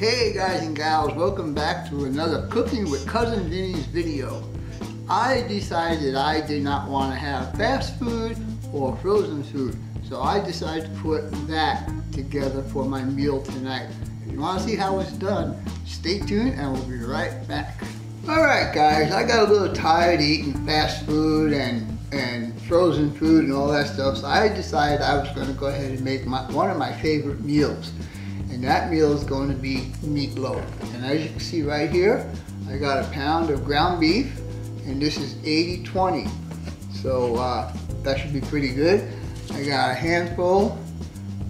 Hey guys and gals, welcome back to another Cooking with Cousin Vinny's video. I decided I did not want to have fast food or frozen food, so I decided to put that together for my meal tonight. If you want to see how it's done, stay tuned and we'll be right back. Alright guys, I got a little tired of eating fast food and frozen food and all that stuff, so I decided I was going to go ahead and make one of my favorite meals. And that meal is going to be meatloaf. And as you can see right here, I got a pound of ground beef, and this is 80-20. So that should be pretty good. I got a handful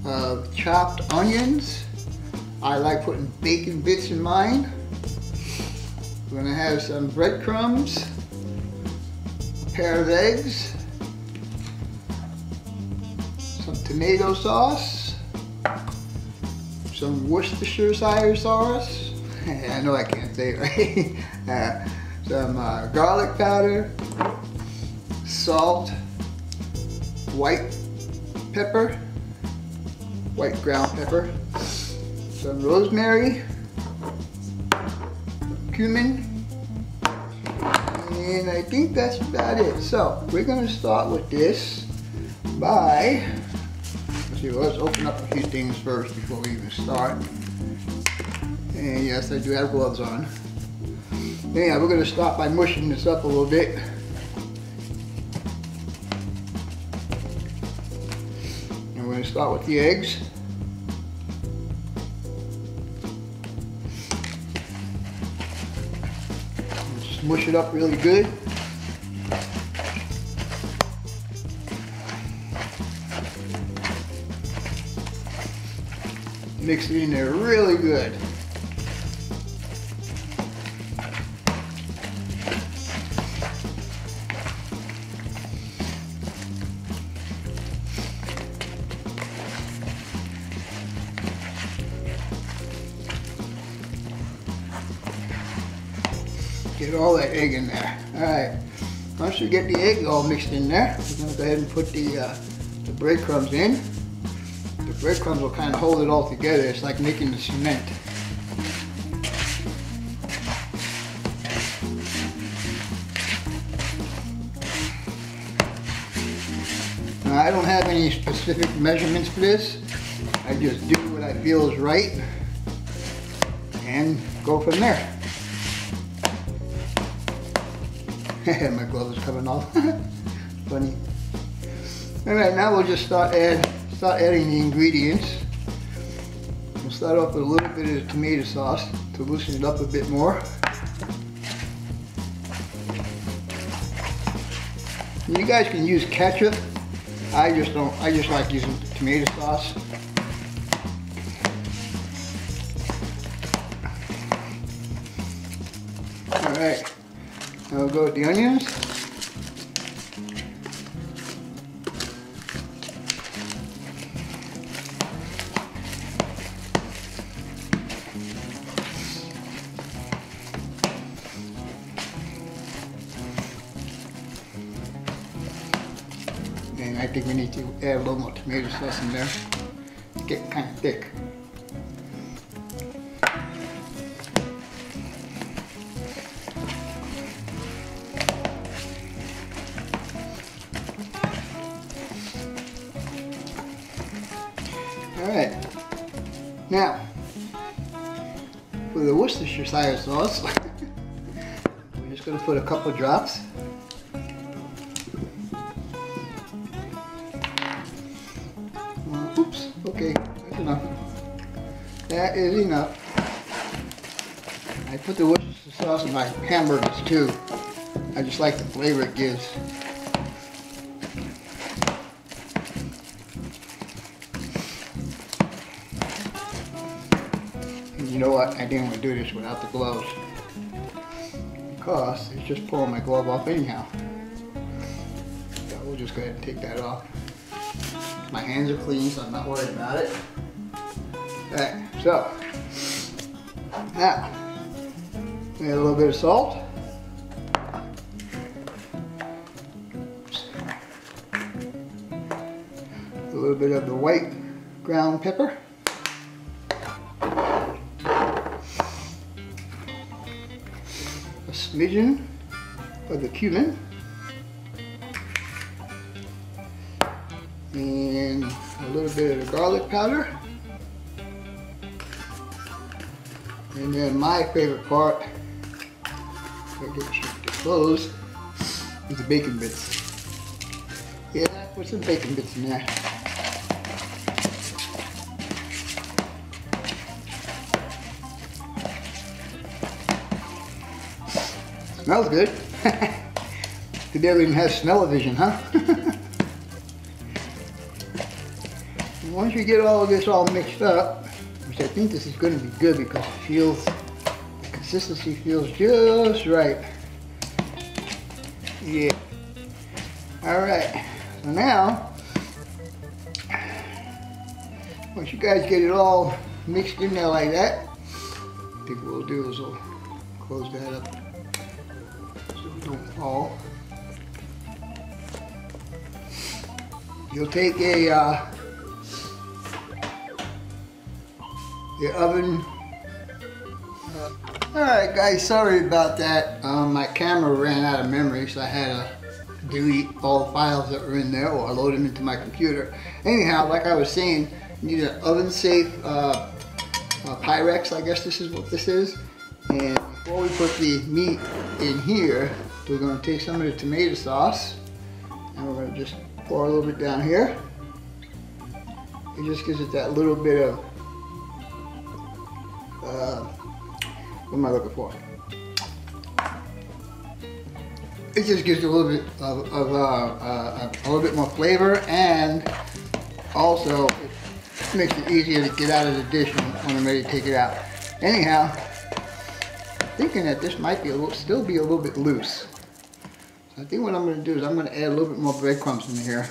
of chopped onions. I like putting bacon bits in mine. We're gonna have some breadcrumbs, a pair of eggs, some tomato sauce, some Worcestershire sauce. I know I can't say it right. Some garlic powder, salt, white pepper, white ground pepper, some rosemary, cumin, and I think that's about it. So we're going to start with this by, let's open up a few things first before we even start. And yes, I do have gloves on. Yeah, we're going to start by mushing this up a little bit. And we're going to start with the eggs. Just mush it up really good. Mix it in there really good. Get all that egg in there. Alright, once you get the egg all mixed in there, we're going to go ahead and put the breadcrumbs in. The breadcrumbs will kind of hold it all together. It's like making the cement. Now, I don't have any specific measurements for this. I just do what I feel is right and go from there. My glove is coming off. Funny. Alright, now we'll just start adding the ingredients. We'll start off with a little bit of the tomato sauce to loosen it up a bit more. You guys can use ketchup. I just don't. I just like using tomato sauce. Alright. Now we'll go with the onions. And I think we need to add a little more tomato sauce in there. It's getting kind of thick. Alright, now for the Worcestershire sauce, we're just going to put a couple drops. Oops, okay, that's enough. That is enough. I put the Worcestershire sauce in my hamburgers too. I just like the flavor it gives. You know what? I didn't want to do this without the gloves because it's just pulling my glove off anyhow. So we'll just go ahead and take that off. My hands are clean, so I'm not worried about it. Alright, so now we add a little bit of salt. A little bit of the white ground pepper. smidgen of the cumin. And a little bit of the garlic powder. And then my favorite part, if I get it close, is the bacon bits. Yeah, put some bacon bits in there. Smells good. They barely even have smell-o-vision, huh? Once you get all of this all mixed up, which I think this is going to be good because it feels, the consistency feels just right. Yeah. Alright, so now, once you guys get it all mixed in there like that, I think what we'll do is we'll close that up so it don't fall. You'll take a the oven. Alright guys, sorry about that. My camera ran out of memory, so I had to delete all the files that were in there or load them into my computer. Anyhow, like I was saying, you need an oven safe Pyrex, I guess this is what this is. And before we put the meat in here, we're going to take some of the tomato sauce and we're going to just pour a little bit down here. It just gives it that little bit of what am I looking for? It just gives you a little bit of a little bit more flavor, and also it makes it easier to get out of the dish when I'm ready to take it out. Anyhow, thinking that this might be still be a little bit loose. So I think what I'm going to do is I'm going to add a little bit more breadcrumbs in here.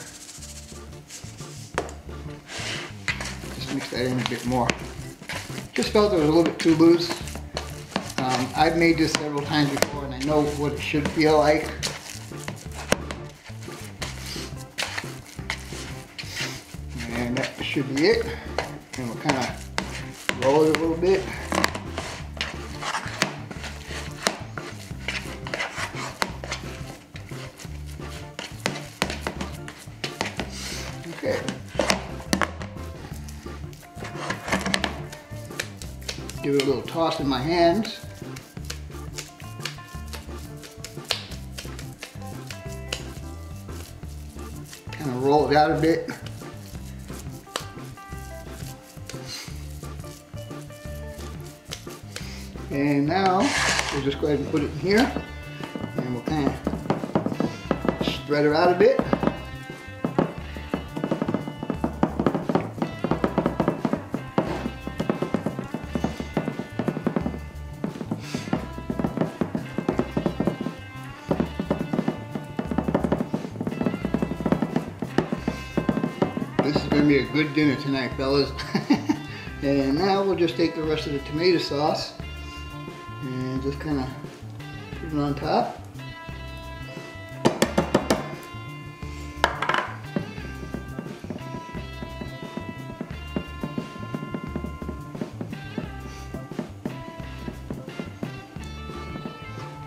Just mix that in a bit more. Just felt it was a little bit too loose. I've made this several times before and I know what it should feel like. And that should be it. And we'll kind of roll it a little bit. Okay. Give it a little toss in my hands. Kind of roll it out a bit. And now we'll just go ahead and put it in here. And we'll kind of spread her out a bit. This is going to be a good dinner tonight, fellas. And now we'll just take the rest of the tomato sauce and just kind of put it on top.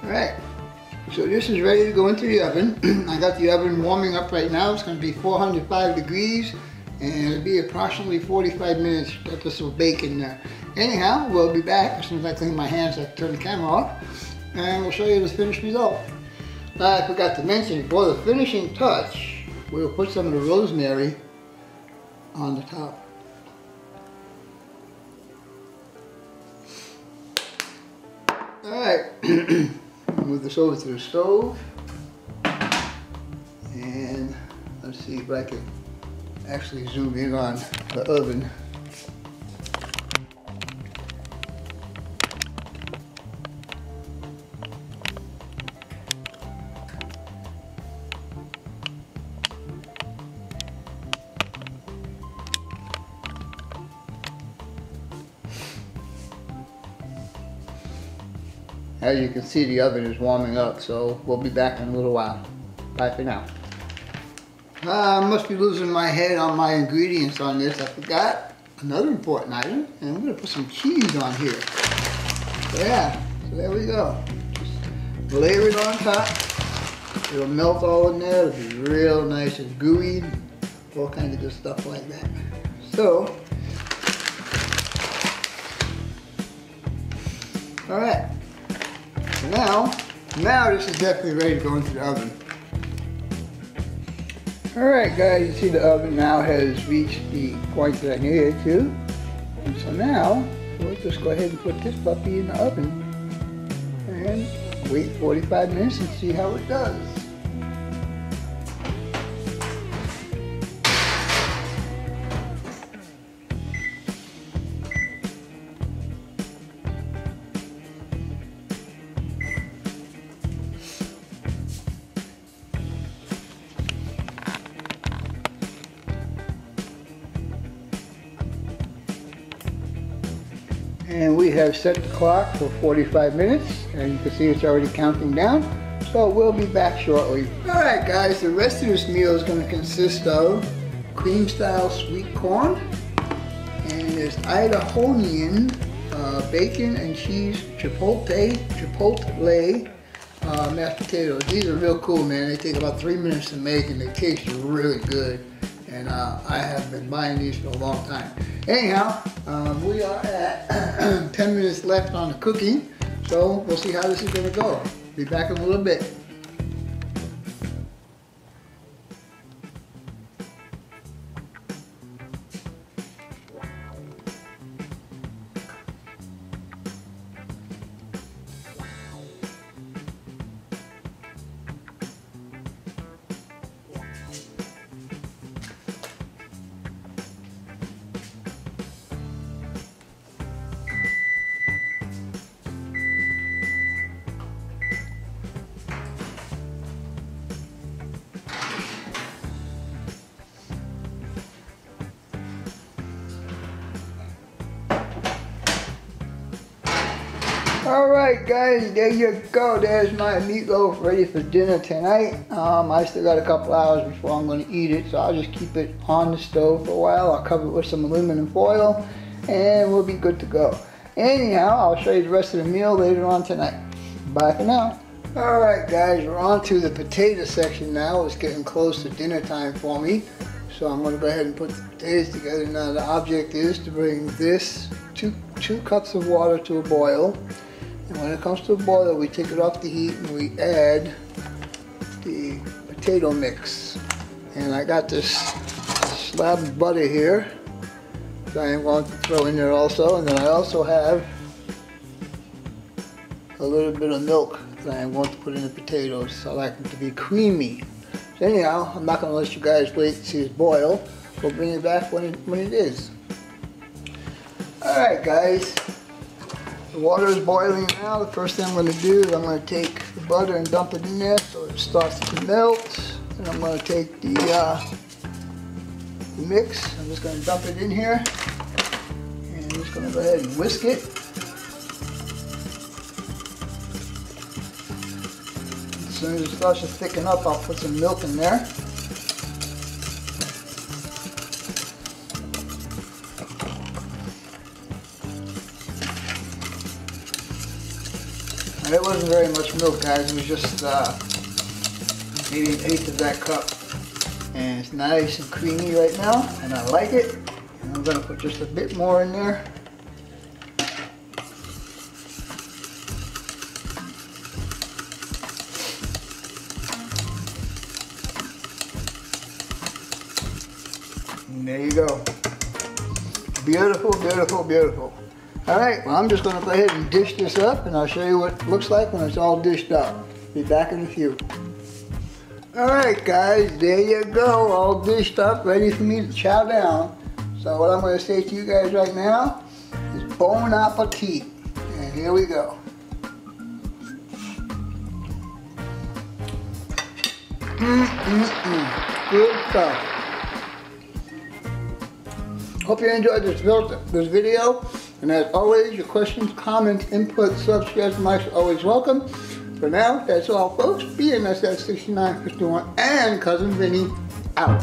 Alright, so this is ready to go into the oven. I got the oven warming up right now. It's going to be 405 degrees. And it'll be approximately 45 minutes that this will bake in there. Anyhow, we'll be back as soon as I clean my hands. I turn the camera off, and we'll show you the finished result. I forgot to mention, for the finishing touch, we'll put some of the rosemary on the top. Alright, move this over to the stove, and let's see if I can actually zoom in on the oven. As you can see, the oven is warming up, so we'll be back in a little while. Bye for now. I must be losing my head on my ingredients on this. I forgot another important item, and I'm going to put some cheese on here. So yeah, so there we go. Just layer it on top. It'll melt all in there. It'll be real nice and gooey, all kinds of good stuff like that. So, all right. Now this is definitely ready to go into the oven. Alright guys, you see the oven now has reached the point that I needed it to. And so now, we'll just go ahead and put this puppy in the oven and wait 45 minutes and see how it does. And we have set the clock for 45 minutes, and you can see it's already counting down. So we'll be back shortly. Alright guys, the rest of this meal is going to consist of cream style sweet corn, and there's Idahoan bacon and cheese chipotle mashed potatoes. These are real cool, man. They take about 3 minutes to make and they taste really good. And I have been buying these for a long time. Anyhow, we are at 10 minutes left on the cooking, so we'll see how this is going to go. Be back in a little bit. Alright guys, there you go. There's my meatloaf ready for dinner tonight. I still got a couple hours before I'm going to eat it, so I'll just keep it on the stove for a while. I'll cover it with some aluminum foil and we'll be good to go. Anyhow, I'll show you the rest of the meal later on tonight. Bye for now. Alright guys, we're on to the potato section now. It's getting close to dinner time for me. So I'm going to go ahead and put the potatoes together. Now the object is to bring this two cups of water to a boil. And when it comes to a boil, we take it off the heat and we add the potato mix. And I got this slab of butter here that I am going to throw in there also. And then I also have a little bit of milk that I am going to put in the potatoes. So I like them to be creamy. So anyhow, I'm not going to let you guys wait to see it boil. We'll bring it back when it is. Alright guys. The water is boiling now. The first thing I'm going to do is I'm going to take the butter and dump it in there so it starts to melt. And I'm going to take the mix. I'm just going to dump it in here. And I'm just going to go ahead and whisk it. As soon as it starts to thicken up, I'll put some milk in there. It wasn't very much milk, guys. It was just maybe 1/8 of that cup. And it's nice and creamy right now, and I like it. And I'm going to put just a bit more in there. And there you go. Beautiful, beautiful, beautiful. Alright, well I'm just going to go ahead and dish this up and I'll show you what it looks like when it's all dished up. Be back in a few. Alright guys, there you go, all dished up, ready for me to chow down. So what I'm going to say to you guys right now is bon appetit. And here we go. Good stuff. Hope you enjoyed this video. And as always, your questions, comments, input, suggestions are always welcome. For now, that's all folks. BNSS 6951 and Cousin Vinny out.